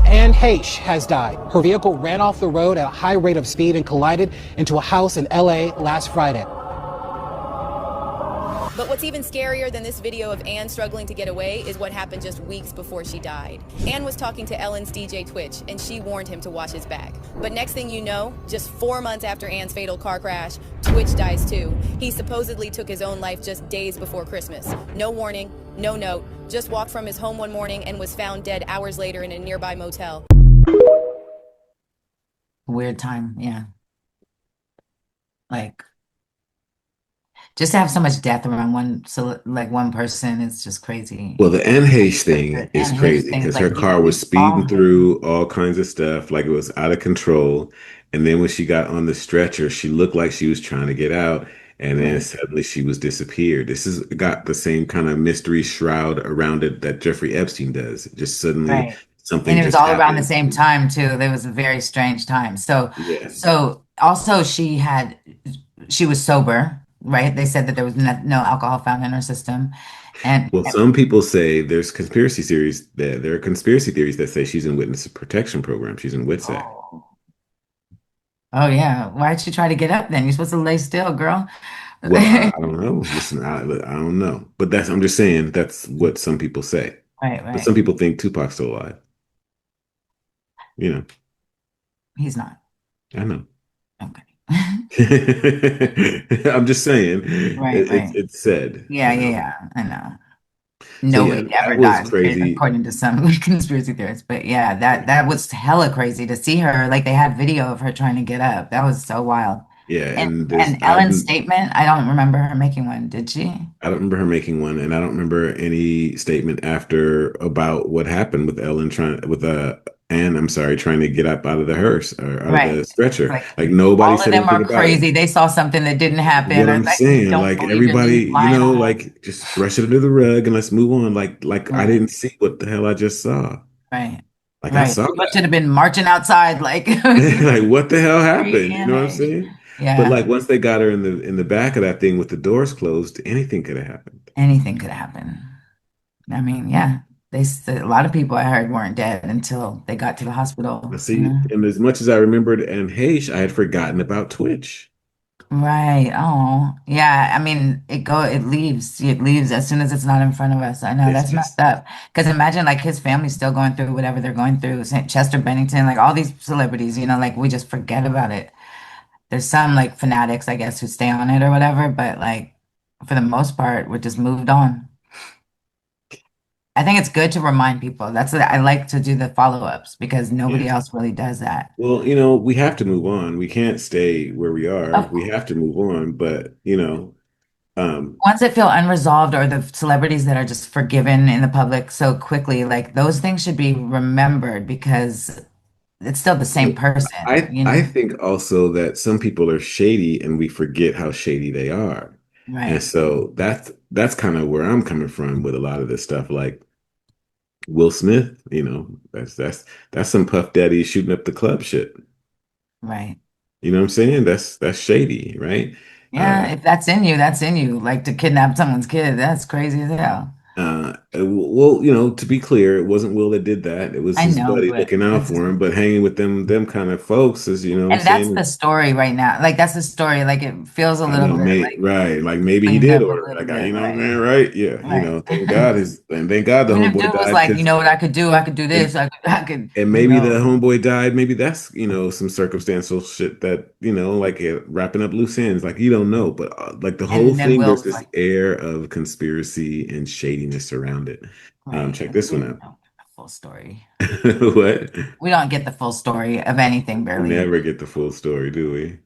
Anne Heche has died. Her vehicle ran off the road at a high rate of speed and collided into a house in LA last Friday. But what's even scarier than this video of Anne struggling to get away is what happened just weeks before she died. Anne was talking to Ellen's DJ Twitch, and she warned him to watch his back. But next thing you know, just 4 months after Anne's fatal car crash, Twitch dies too. He supposedly took his own life just days before Christmas. No warning, no note, just walked from his home one morning and was found dead hours later in a nearby motel. Weird time. Yeah. Like, just to have so much death around one person is just crazy. Well, the Anne Heche thing The is Anne Heche crazy thing is because like her you car was speeding saw through all kinds of stuff, like it was out of control. And then when she got on the stretcher, she looked like she was trying to get out, and then Right. suddenly she was disappeared. This has got the same kind of mystery shroud around it that Jeffrey Epstein does. Just suddenly Right. something And it was just all around the happened. same time too. There was a very strange time. So, Yeah. so also she was sober, right? They said that there was no alcohol found in her system. And Well, some people say there are conspiracy theories that say she's in witness protection program. She's in WITSEC. oh yeah, why'd she try to get up then? You're supposed to lay still, girl. Well, I don't know. Listen, I don't know. But I'm just saying that's what some people say. Right, But some right. people think Tupac's still alive. You know, He's not. I know. Okay. I'm just saying Right, right. it's said. Yeah, yeah, I know. So yeah, Nobody ever that was dies, crazy. according to some conspiracy theorists. But yeah, that was hella crazy to see her. Like they had video of her trying to get up. That was so wild. Yeah, And and and Ellen's statement, I don't remember her making one, did she? I don't remember her making one, and I don't remember any statement after about what happened with Anne, I'm sorry, trying to get up out of the hearse or out of the Right. stretcher. Like Like nobody all of said them anything are about it. crazy. They saw something that didn't happen, What or I'm like saying, don't like believe your everybody, news lying on her. like just brush it under the rug and let's move on. Like I Right, didn't see what the hell I just saw. right, Like I right. saw People should have been marching outside, like like what the hell happened? You know what I'm screaming. saying? But Yeah, like once they got her in the back of that thing with the doors closed, anything could have happened. anything could happen. I mean, yeah. A lot of people I heard weren't dead until they got to the Now hospital, see, and as much as I remembered Anne Heche, I had forgotten about Twitch. Right. Oh, yeah. I mean, it leaves. It leaves as soon as it's not in front of us. I know It's that's just messed up. Because imagine like his family's still going through whatever they're going through. Chester Bennington, like all these celebrities, like we just forget about it. There's some like fanatics, I guess, who stay on it or whatever, but like for the most part, we're just moved on. I think it's good to remind people. I like to do the follow-ups because nobody yeah. else really does that. Well, we have to move on. We can't stay where we are. Of We have to move on. But ones that feel unresolved or the celebrities that are just forgiven in the public so quickly, like those things should be remembered because it's still the same person, I think also that some people are shady and we forget how shady they are. And Right. so that's kind of where I'm coming from with a lot of this stuff. Like Will Smith, that's some Puff Daddy shooting up the club shit. Right. You know what I'm saying? That's shady, right? Yeah, if that's in you, that's in you. Like to kidnap someone's kid, that's crazy as hell. Well, to be clear, it wasn't Will that did that. It was I his know, buddy but looking out for him, but hanging with them kind of folks is, what I'm and that's saying? the story right now. Like that's the story. Like it feels a I little know, bit like right. Like maybe he cleaned did, up a or little like, bit, you know what I'm right? saying? Right. Yeah. Right. Thank God the Even if homeboy dude was died like, you because, know what I could do? I could do this. I could, and maybe the homeboy died. Maybe that's, some circumstantial shit that, like wrapping up loose ends. Like, you don't know, but like the whole and then thing, there's Will's this like, air of conspiracy and shadiness around it. right. Check this one We out. don't get the full story. What? We don't get the full story of anything, We barely. never get the full story, do we?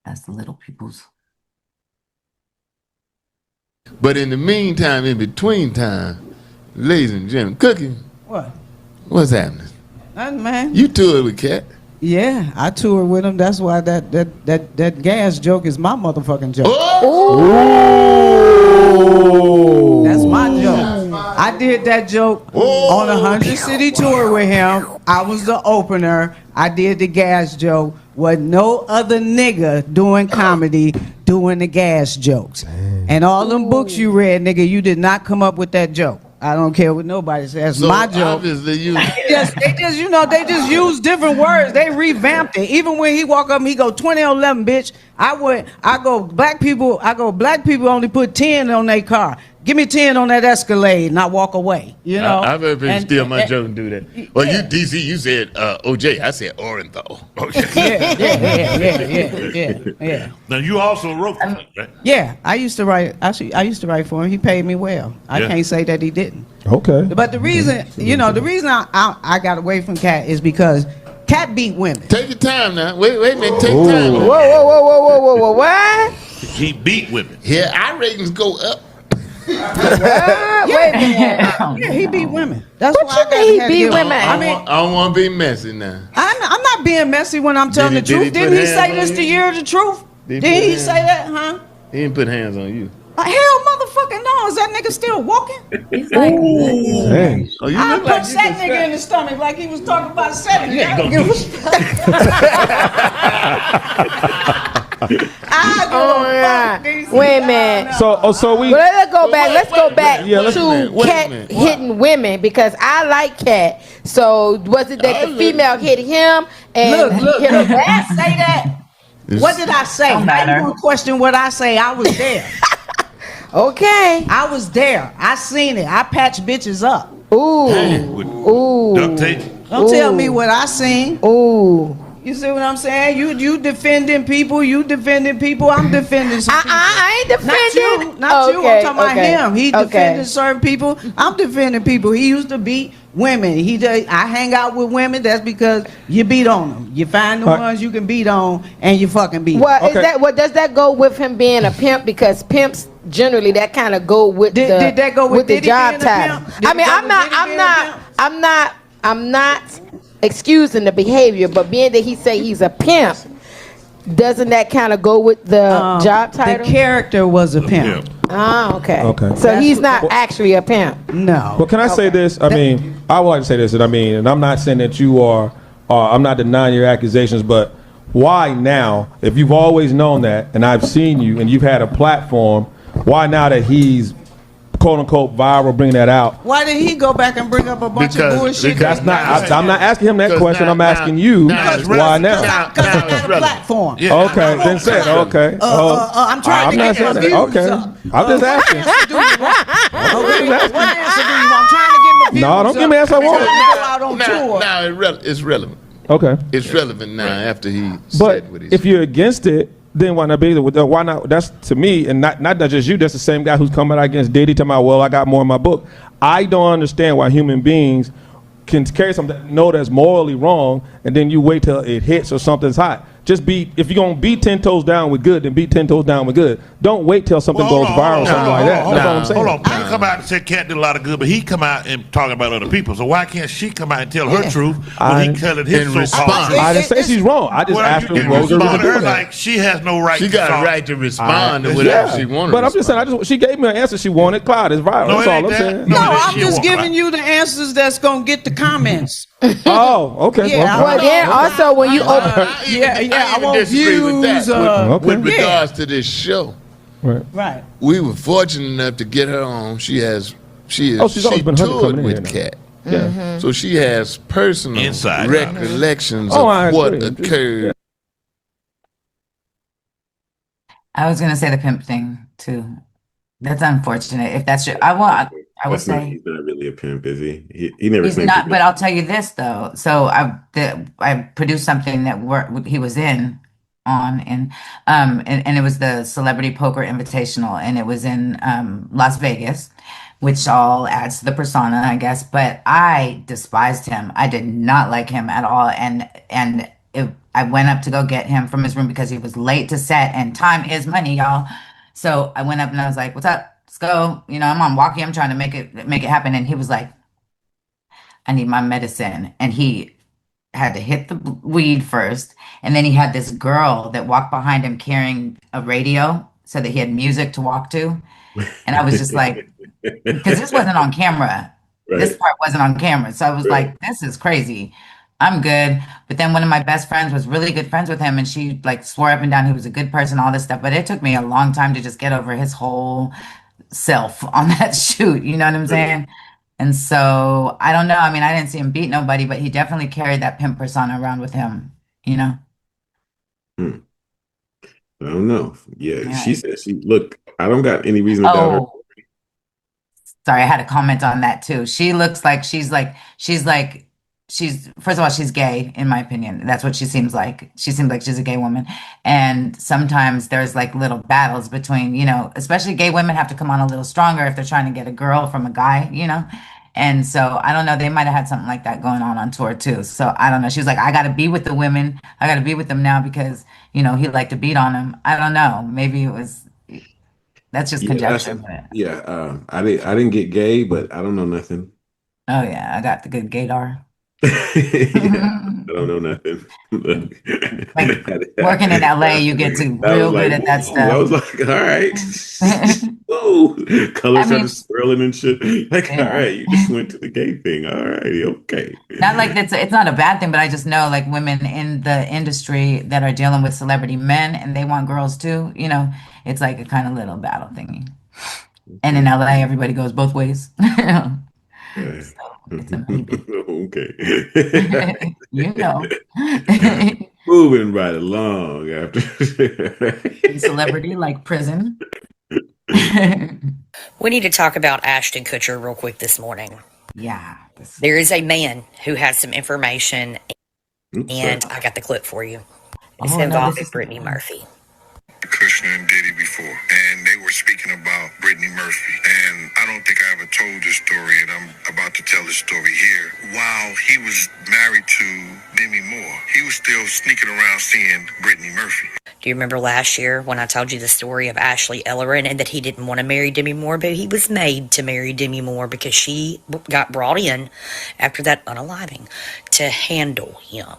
That's the little people's. But in the meantime, in between time, ladies and gentlemen, Cookie, What? what's happening? Nothing, man. You toured with Cat. Yeah, I toured with him. That's why that gas joke is my motherfucking joke. That's my joke. I did that joke on a 100 city tour with him. I was the opener. I did the gas joke. With no other nigga doing comedy doing the gas jokes. And all them books you read, nigga, you did not come up with that joke. I don't care what nobody says. So My joke. obviously you They just use different words. They revamped it. Even when he walk up, he go 20 on 11, bitch. I go black people only put 10 on their car. Give me 10 on that Escalade and I walk away. I've heard people steal my joke and do that. Well, you DC, you said OJ. I said Orenthal. Yeah. Now you also wrote for him, right? Yeah, I used to write. Actually, I used to write for him. He paid me well. I can't say that he didn't. Okay. But the reason, the reason I got away from Cat is because Cat beat women. Take your time now. Wait a minute. Take time. Whoa. What? He beat women. Yeah, our ratings go up. Wait a minute. Yeah, he beat women. That's why I mean he beat women? I don't want to be messy now. I'm not being messy when I'm telling the truth. Didn't he say this the year of the truth? Did he say that, huh? He didn't put hands on you. Hell, motherfucking no! Is that nigga still walking? He's like, Dang. Oh, you I look like punched you that just nigga in the stomach like he was talking about seven. Wait a minute. So we. Well, let's go back. Let's go back Yeah, let's- to Cat hitting women because I like Cat. So was it that the female hit him and Look, hit her did I back? say that? What did I say? Don't matter. How you gonna question what I say? I was there. Okay. I was there. I seen it. I patched bitches up. Ooh. Duct tape. Don't tell me what I seen. Ooh. You see what I'm saying? You defending people. You defending people. I'm defending some people. I ain't defending. Not you. I'm talking about him. He Okay. defended certain people. I'm defending people. He used to beat women. I hang out with women. That's because you beat on them. You find the ones you can beat on, and you fucking beat. Well, does that go with him being a pimp? Because pimps generally that kind of go with Did that go with the Diddy job being a title. pimp? Did I it mean, go with I'm not excusing the behavior, but being that he say he's a pimp, doesn't that kind of go with the job title? The character was a pimp. Ah, okay. Okay. So he's not actually a pimp. No. Well, can I say this? I mean, I would like to say this, and I'm not saying that you are. I'm not denying your accusations, but why now? If you've always known that, and I've seen you, and you've had a platform, why now that he's quote unquote viral, bring that out. Why did he go back and bring up a bunch of bullshit? That's not. I'm not asking him that question. I'm asking you. Why now? Because I have a platform. Yeah. Okay, then say it. Okay. I'm trying to get saying my that. views Okay. up. I'm just asking. What answer do you want? I'm trying to get my views No, don't up. give me an answer I want. Go out on tour. Now it's relevant. Okay. It's relevant now after he But said what he if said. you're against it, then why not be? Why not? That's to me, and not just you. That's the same guy who's coming out against Diddy. Talking about, well, I got more in my book. I don't understand why human beings can carry something that know that's morally wrong, and then you wait till it hits or something's hot. Just be, if you're gonna be 10 toes down with good, then be 10 toes down with good. Don't wait till something goes viral or something like that. That's all I'm saying. Hold on. He come out and said Cat did a lot of good, but he come out and talking about other people. So why can't she come out and tell her truth when he cutting his so-called? I didn't say she's wrong. I just asked her what was the reason for her that. like she has no right. She to got talk. a right to respond to whatever she wanted. But I'm just saying, she gave me an answer she wanted. Cloud is viral. No, That's it all ain't I'm that. saying. No, I'm just giving you the answers that's gonna get the comments. Oh, okay. Yeah, Well, then also when you open, I want disagree with views. that. With Yeah. regards to this show, Right. we were fortunate enough to get her on. She is. She's always been toured coming in with here Cat. Yeah. So she has personal Inside recollections Oh, I of what agree. occurred. I was gonna say the pimp thing too. That's unfortunate. If that's true, I would He's say not really a pimp, is he? He never he's claimed not. to be. But I'll tell you this though. So I produced something that he was in on and it was the Celebrity Poker Invitational, and it was in Las Vegas, which all adds to the persona, I guess. But I despised him. I did not like him at all, and I went up to go get him from his room because he was late to set, and time is money, y'all. So I went up and I was like, "What's up? Let's go." You know, I'm on walkie. I'm trying to make it happen, and he was like, "I need my medicine," and he had to hit the weed first, and then he had this girl that walked behind him carrying a radio so that he had music to walk to, and I was just like, because this wasn't on camera. Right. This part wasn't on camera, so I was like, "This is crazy." I'm good. But then one of my best friends was really good friends with him, and she like swore up and down he was a good person, all this stuff. But it took me a long time to just get over his whole self on that shoot. You know what I'm saying? And so I don't know. I mean, I didn't see him beat nobody, but he definitely carried that pimp persona around with him, you know? I don't know. Yeah, she said look, I don't got any reason to doubt her. Sorry, I had a comment on that too. She looks like she's first of all, she's gay, in my opinion. That's what she seems like. She seems like she's a gay woman. And sometimes there's like little battles between, you know, especially gay women have to come on a little stronger if they're trying to get a girl from a guy, you know? And so I don't know, they might have had something like that going on tour too. So I don't know. She was like, I got to be with the women. I got to be with them now because, you know, he liked to beat on them. I don't know. Maybe it was, that's just conjecture. I didn't get gay, but I don't know nothing. Oh yeah, I got the good gaydar. I don't know nothing. Like working in LA, you get to real good at that stuff. I was like, all right. Whoa. Colors started swirling and shit. Like, all right, you just went to the gay thing. All right, okay. Not like it's not a bad thing, but I just know like women in the industry that are dealing with celebrity men and they want girls too, you know, it's like a kind of little battle thingy. And in LA, everybody goes both ways. Okay. You know. Moving right along after celebrity like prison. We need to talk about Ashton Kutcher real quick this morning. Yeah. There is a man who has some information, and I got the clip for you. It's involving Brittany Murphy. Kushner and Diddy before, and they were speaking about Brittany Murphy, and I don't think I ever told this story, and I'm about to tell this story here. While he was married to Demi Moore, he was still sneaking around seeing Brittany Murphy. Do you remember last year when I told you the story of Ashley Ellerin and that he didn't want to marry Demi Moore, but he was made to marry Demi Moore because she got brought in after that unaliving to handle him?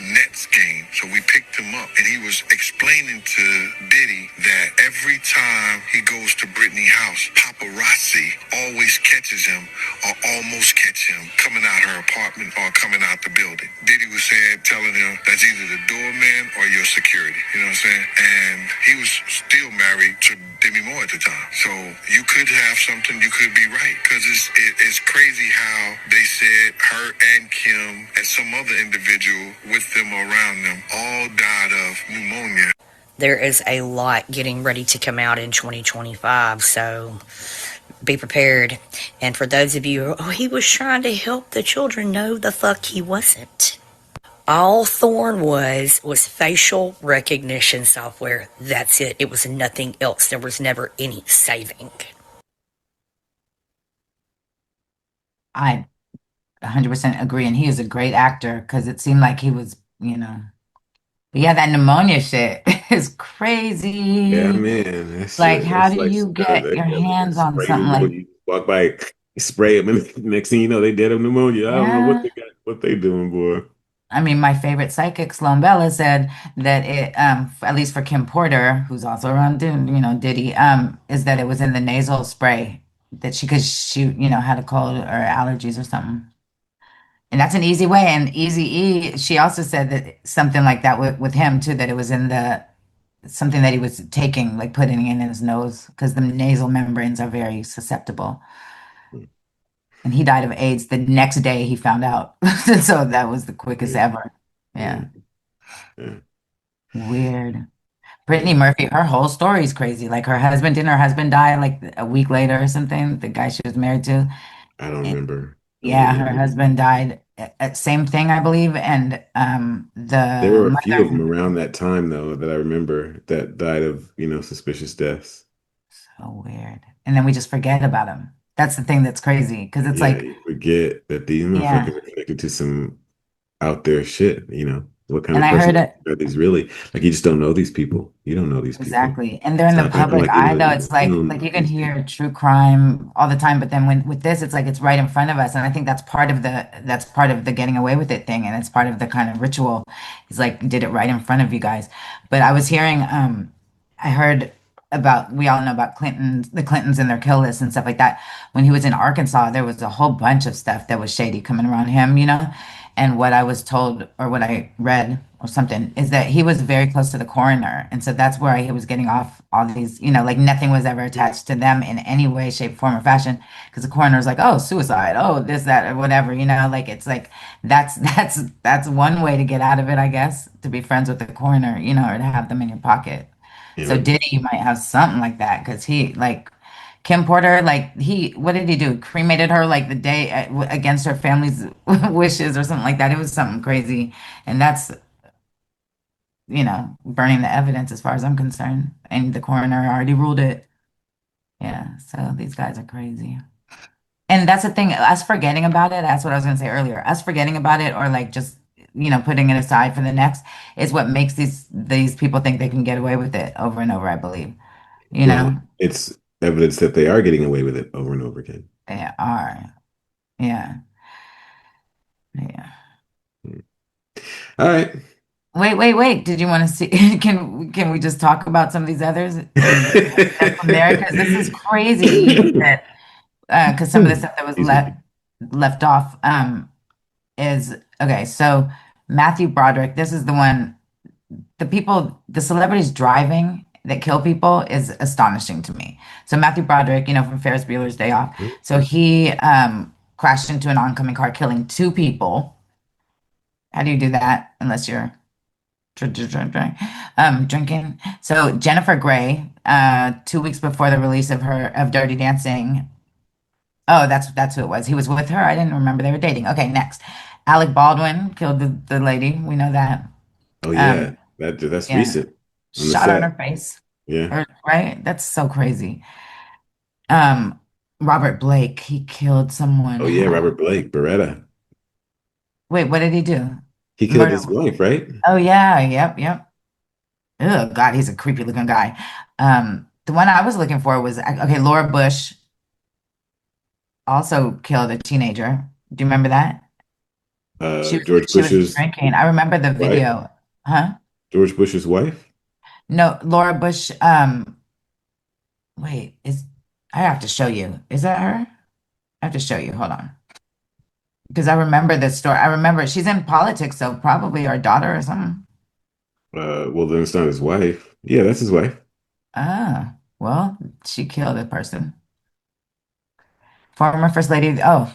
Nets game, so we picked him him up, and he was explaining to Diddy that every time he goes to Brittany's house, paparazzi always catches him or almost catch him coming out her apartment or coming out the building. Diddy was telling him that's either the doorman or your security. You know what I'm saying? And he was still married to Demi Moore at the time. So you could have something, you could be right. Because it's crazy how they said her and Kim and some other individual with them or around them all died of pneumonia. There is a lot getting ready to come out in 2025, so be prepared. And for those of you, oh, he was trying to help the children. No, the fuck he wasn't. All Thorne was facial recognition software. That's it. It was nothing else. There was never any saving. I 100% agree, and he is a great actor because it seemed like he was, But yeah, that pneumonia shit is crazy. Yeah, man. That Like, shit, how it's do like you get your hands on spray something pneumonia. like? You walk by, spray them, and next thing you know, they dead of pneumonia. I don't know what Yeah. what they doing, boy. I mean, my favorite psychic, Sloan Bella, said that it, at least for Kim Porter, who's also around, Diddy, is that it was in the nasal spray that because she, had a cold or allergies or something. And that's an easy way. And Easy E, she also said that something like that with him too, that it was in something that he was taking, like putting in his nose, because the nasal membranes are very susceptible. And he died of AIDS the next day he found out. So that was the quickest ever. Yeah. Weird. Brittany Murphy, her whole story is crazy. Like didn't her husband die like a week later or something? The guy she was married to. I don't remember. Yeah, her husband died. Same thing, I believe. And There were the a few of them mother. around that time, though, that I remember that died of, suspicious deaths. So weird. And then we just forget about him. That's the thing that's crazy because it's like, You forget that these yeah. motherfuckers are connected to some out there shit, What kind And of I heard person it. are these really? Like, you just don't know these people. You don't know these people. Exactly. And they're in It's the not acting public like you eye, know though. them. It's like You don't know you can these hear true crime all the time, but then with this, it's like it's right in front of us. And I think that's part of the getting away with it thing. And it's part of the kind of ritual. It's like, did it right in front of you guys. But I was hearing, I heard we all know about the Clintons and their kill list and stuff like that. When he was in Arkansas, there was a whole bunch of stuff that was shady coming around him, And what I was told or what I read or something is that he was very close to the coroner. And so that's where he was getting off all these, like nothing was ever attached to them in any way, shape, form, or fashion. Because the coroner was like, oh, suicide, oh, this, that, or whatever, like it's like that's one way to get out of it, I guess, to be friends with the coroner, or to have them in your pocket. So Diddy might have something like that because he Kim Porter, what did he do? Cremated her like the day against her family's wishes or something like that. It was something crazy. And that's, burning the evidence as far as I'm concerned. And the coroner already ruled it. Yeah. So these guys are crazy. And that's the thing, us forgetting about it, that's what I was going to say earlier. Us forgetting about it or just, putting it aside for the next is what makes these people think they can get away with it over and over, I believe. It's evidence that they are getting away with it over and over again. They are. Yeah. Yeah. All right. Wait. Did you want to see? Can we just talk about some of these others from there? Because this is crazy. Because some of the stuff that was left off is okay. So Matthew Broderick, this is the one. The celebrities driving that kill people is astonishing to me. So Matthew Broderick, from Ferris Bueller's Day Off. So he crashed into an oncoming car, killing 2 people. How do you do that unless you're drinking? So Jennifer Grey, 2 weeks before the release of Dirty Dancing. Oh, that's who it was. He was with her. I didn't remember they were dating. Okay, next. Alec Baldwin killed the lady. We know that. Oh yeah, that's recent. Shot her in her face. Yeah. Right? That's so crazy. Robert Blake, he killed someone. Oh yeah, Robert Blake, Beretta. Wait, what did he do? He killed his wife, right? Oh yeah, yep. Oh God, he's a creepy looking guy. The one I was looking for was Laura Bush also killed a teenager. Do you remember that? George She was Bush's drinking. I remember the video. wife? Huh? George Bush's wife? No, Laura Bush. Wait, I have to show you. Is that her? I have to show you. Hold on. Because I remember this story. I remember she's in politics, so probably our daughter or something. Well, then it's not his wife. Yeah, that's his wife. Ah, well, she killed a person. Former First Lady, oh,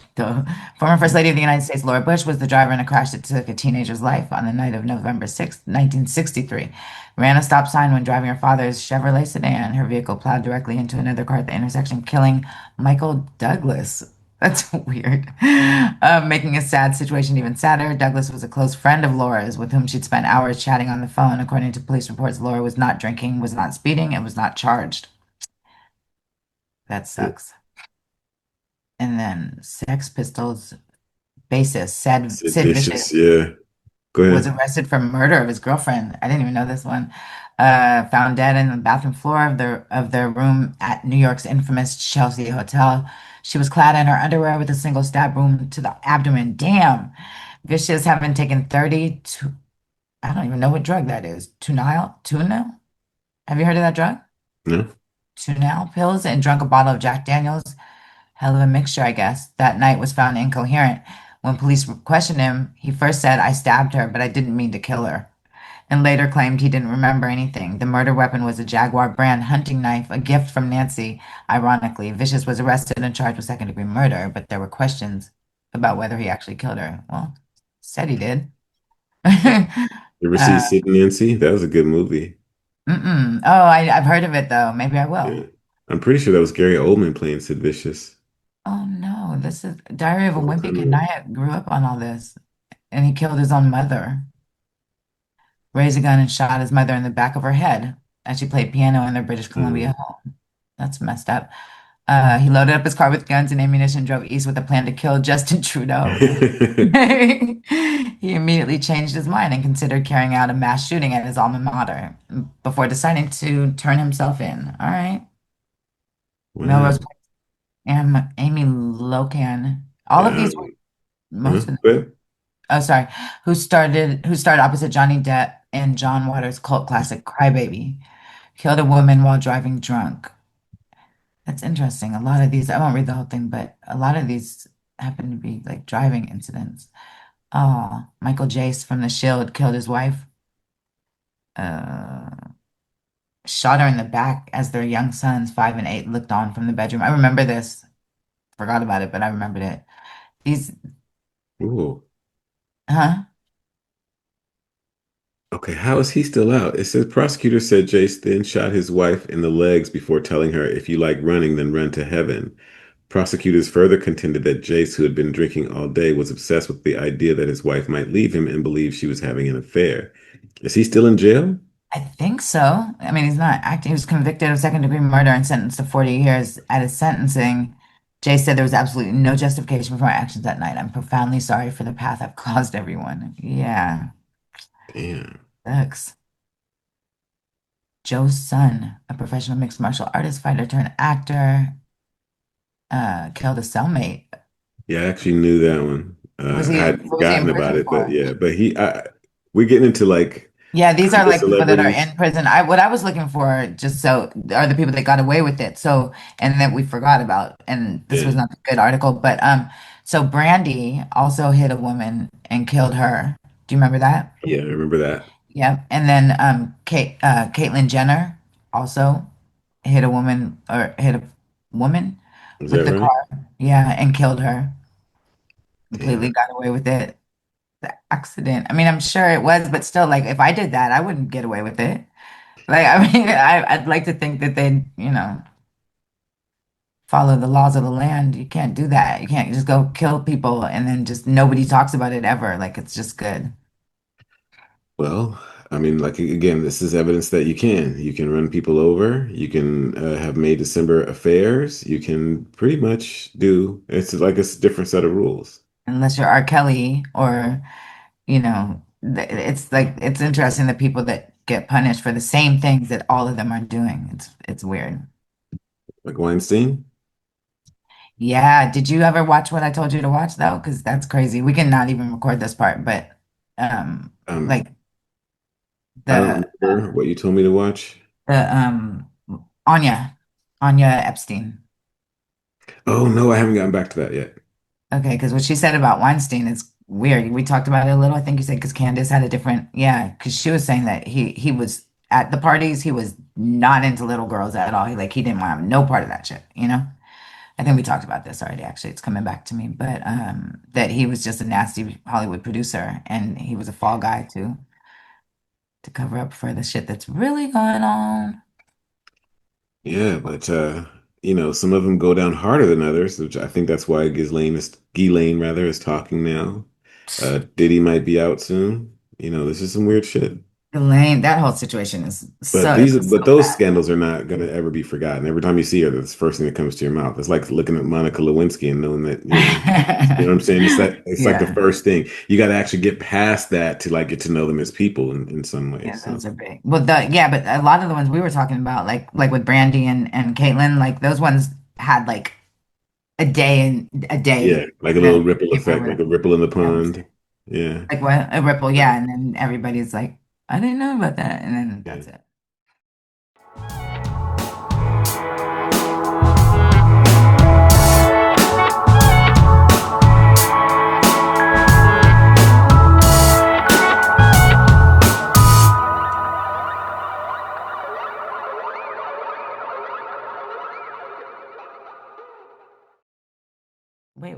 former First Lady of the United States, Laura Bush, was the driver in a crash that took a teenager's life on the night of November 6, 1963. Ran a stop sign when driving her father's Chevrolet sedan. Her vehicle plowed directly into another car at the intersection, killing Michael Douglas. That's weird. Making a sad situation even sadder. Douglas was a close friend of Laura's, with whom she'd spent hours chatting on the phone. According to police reports, Laura was not drinking, was not speeding, and was not charged. That sucks. And then Sex Pistols bassist Sid Vicious Yeah. Go ahead. was arrested for murder of his girlfriend. I didn't even know this one. Found dead in the bathroom floor of their room at New York's infamous Chelsea Hotel. She was clad in her underwear with a single stab wound to the abdomen. Damn. Vicious having taken 32, I don't even know what drug that is. Tunal? Have you heard of that drug? No. Tunal pills and drunk a bottle of Jack Daniels. Hell of a mixture, I guess. That night was found incoherent. When police questioned him, he first said, "I stabbed her, but I didn't mean to kill her," and later claimed he didn't remember anything. The murder weapon was a Jaguar brand hunting knife, a gift from Nancy. Ironically, Vicious was arrested and charged with second-degree murder, but there were questions about whether he actually killed her. Well, said he did. You ever see Sid and Nancy? That was a good movie. Oh, I've heard of it, though. Maybe I will. Yeah. I'm pretty sure that was Gary Oldman playing Sid Vicious. Oh no, this is Diary of a Wimpy Kid. I grew up on all this. And he killed his own mother. Raised a gun and shot his mother in the back of her head as she played piano in their British Columbia home. That's messed up. He loaded up his car with guns and ammunition, drove east with a plan to kill Justin Trudeau. He immediately changed his mind and considered carrying out a mass shooting at his alma mater before deciding to turn himself in. All right. Melrose and Amy Locan. All of these were most of them. Oh, sorry. Who starred opposite Johnny Depp in John Waters' cult classic Crybaby. Killed a woman while driving drunk. That's interesting. A lot of these, I won't read the whole thing, but a lot of these happen to be like driving incidents. Oh, Michael Jace from The Shield killed his wife. Shot her in the back as their young sons, 5 and 8, looked on from the bedroom. I remember this. Forgot about it, but I remembered it. Ooh. Huh? Okay, how is he still out? It says prosecutors said Jace then shot his wife in the legs before telling her, "If you like running, then run to heaven." Prosecutors further contended that Jace, who had been drinking all day, was obsessed with the idea that his wife might leave him and believed she was having an affair. Is he still in jail? I think so. I mean, he's not acting. He was convicted of second-degree murder and sentenced to 40 years. At his sentencing, Jay said there was absolutely no justification for my actions that night. I'm profoundly sorry for the path I've caused everyone. Yeah. Damn. Sucks. Joe's son, a professional mixed martial artist, fighter turned actor, killed a cellmate. Yeah, I actually knew that one. Was he- I had what was he in forgotten about prison it, but for? yeah, we're getting into like Yeah, these are like people that are celebrities. in prison. What I was looking for just so are the people that got away with it. So and that we forgot about. And this was Yeah. not a good article, but so Brandy also hit a woman and killed her. Do you remember that? Yeah, I remember that. Yep. And then Caitlyn Jenner also hit a woman Is with that the right? car. Yeah, and killed her. Completely Damn. got away with it. The accident. I mean, I'm sure it was, but still, like, if I did that, I wouldn't get away with it. Like, I mean, I'd like to think that they'd, follow the laws of the land. You can't do that. You can't just go kill people and then just nobody talks about it ever. Like, it's just good. Well, I mean, like again, this is evidence that you can run people over, you can have May December affairs, you can pretty much do. It's like it's a different set of rules. Unless you're R. Kelly or, it's like, it's interesting that people that get punished for the same things that all of them are doing. It's weird. Like Weinstein. Yeah. Did you ever watch what I told you to watch though? Because that's crazy. We can not even record this part, but Um, like I don't remember what you told me to watch. The Anya Epstein. Oh no, I haven't gotten back to that yet. Okay, because what she said about Weinstein is weird. We talked about it a little. I think you said because Candace had a different, yeah, because she was saying that he was at the parties, he was not into little girls at all. He didn't want to have no part of that shit, you know? I think we talked about this already, actually. It's coming back to me. But that he was just a nasty Hollywood producer and he was a fall guy too, to cover up for the shit that's really going on. Yeah, but some of them go down harder than others, which I think that's why Ghislaine rather is talking now. Diddy might be out soon. This is some weird shit. Elaine, that whole situation is But those scandals are not gonna ever be forgotten. Every time you see her, that's the first thing that comes to your mouth. It's like looking at Monica Lewinsky and knowing that, you know what I'm saying? It's like the first thing. You got to actually get past that to get to know them as people in some ways. Yeah, those are big. Well, but a lot of the ones we were talking about, like with Brandy and Caitlyn, like those ones had like a day. Yeah, like a little ripple effect, like a ripple in the pond. Yeah. Like what? A ripple, yeah. And then everybody's like, I didn't know about that. And then that's it. Wait,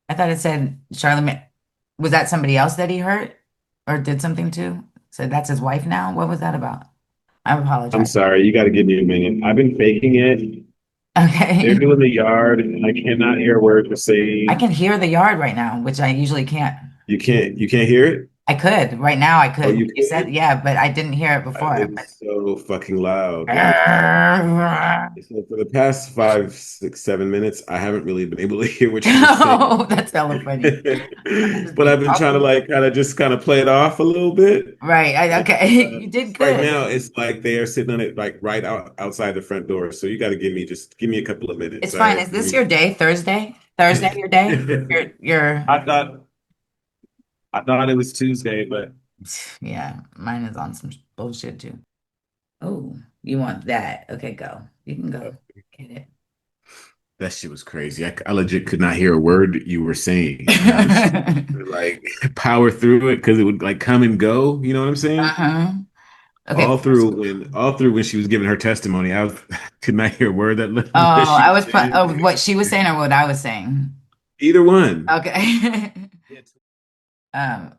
I thought it said Charlamagne. Was that somebody else that he hurt or did something to? So that's his wife now? What was that about? I apologize. I'm sorry. You got to give me a minute. I've been faking it. Okay. They're doing the yard, and I cannot hear a word they're saying. I can hear the yard right now, which I usually can't. You can't hear it? I could. Right now I could. Oh, you said, yeah, but I didn't hear it before. It's so fucking loud. So for the past 5, 6, 7 minutes, I haven't really been able to hear what you're saying. Oh, that's hella funny. But I've been trying to kind of play it off a little bit. Right. Okay. You did good. Right now, it's like they are sitting on it right outside the front door. So you got to give me a couple of minutes. It's fine. Is this your day? Thursday, your day? Your I thought it was Tuesday, but yeah, mine is on some bullshit too. Oh, you want that? Okay, go. You can go get it. That shit was crazy. I legit could not hear a word you were saying. Like power through it because it would like come and go. You know what I'm saying? Uh-huh. Okay. All through when she was giving her testimony, I could not hear a word that. I was what she was saying or what I was saying. Either one. Okay.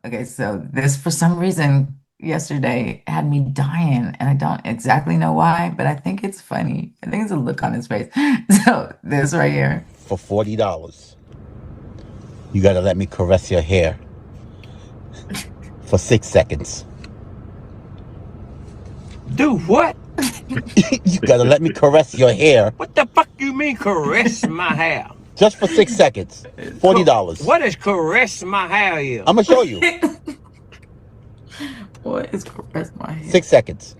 Okay, so this for some reason yesterday had me dying, and I don't exactly know why, but I think it's funny. I think it's a look on his face. So this right here. For $40, you gotta let me caress your hair for 6 seconds. Do what? You gotta let me caress your hair. What the fuck you mean caress my hair? Just for 6 seconds. $40. What is caress my hair is? I'm gonna show you. What is caress my hair? 6 seconds.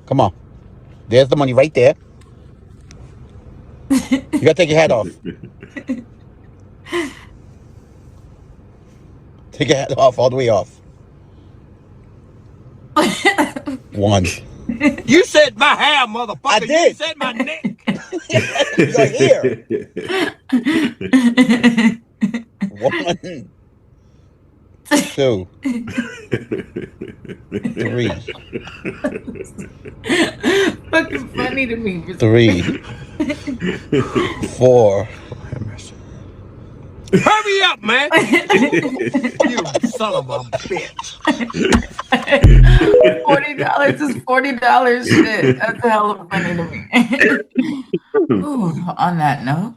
Come on. There's the money right there. You gotta take your hat off. Take your hat off, all the way off. 1. You said my hair, motherfucker. I did. You said my neck. Your hair. 1, 2, 3. Fucking funny to me. 3, 4. Hurry up, man. You son of a bitch. $40 is $40 shit. That's hella funny to me. Ooh, on that note.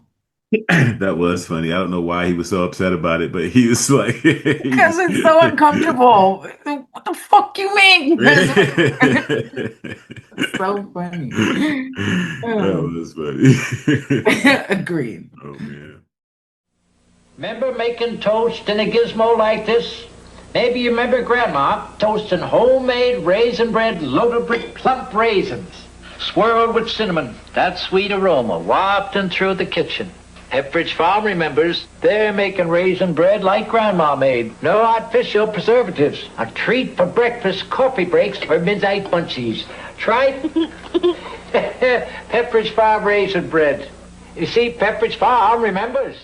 That was funny. I don't know why he was so upset about it, but he was like because it's so uncomfortable. What the fuck you mean? It's so funny. That was funny. Agreed. Oh man. Remember making toast in a gizmo like this? Maybe you remember Grandma toasting homemade raisin bread loaded with plump raisins, swirled with cinnamon, that sweet aroma wafting through the kitchen. Pepperidge Farm remembers. They're making raisin bread like Grandma made. No artificial preservatives. A treat for breakfast, coffee breaks, or midnight munchies. Try Pepperidge Farm raisin bread. You see, Pepperidge Farm remembers.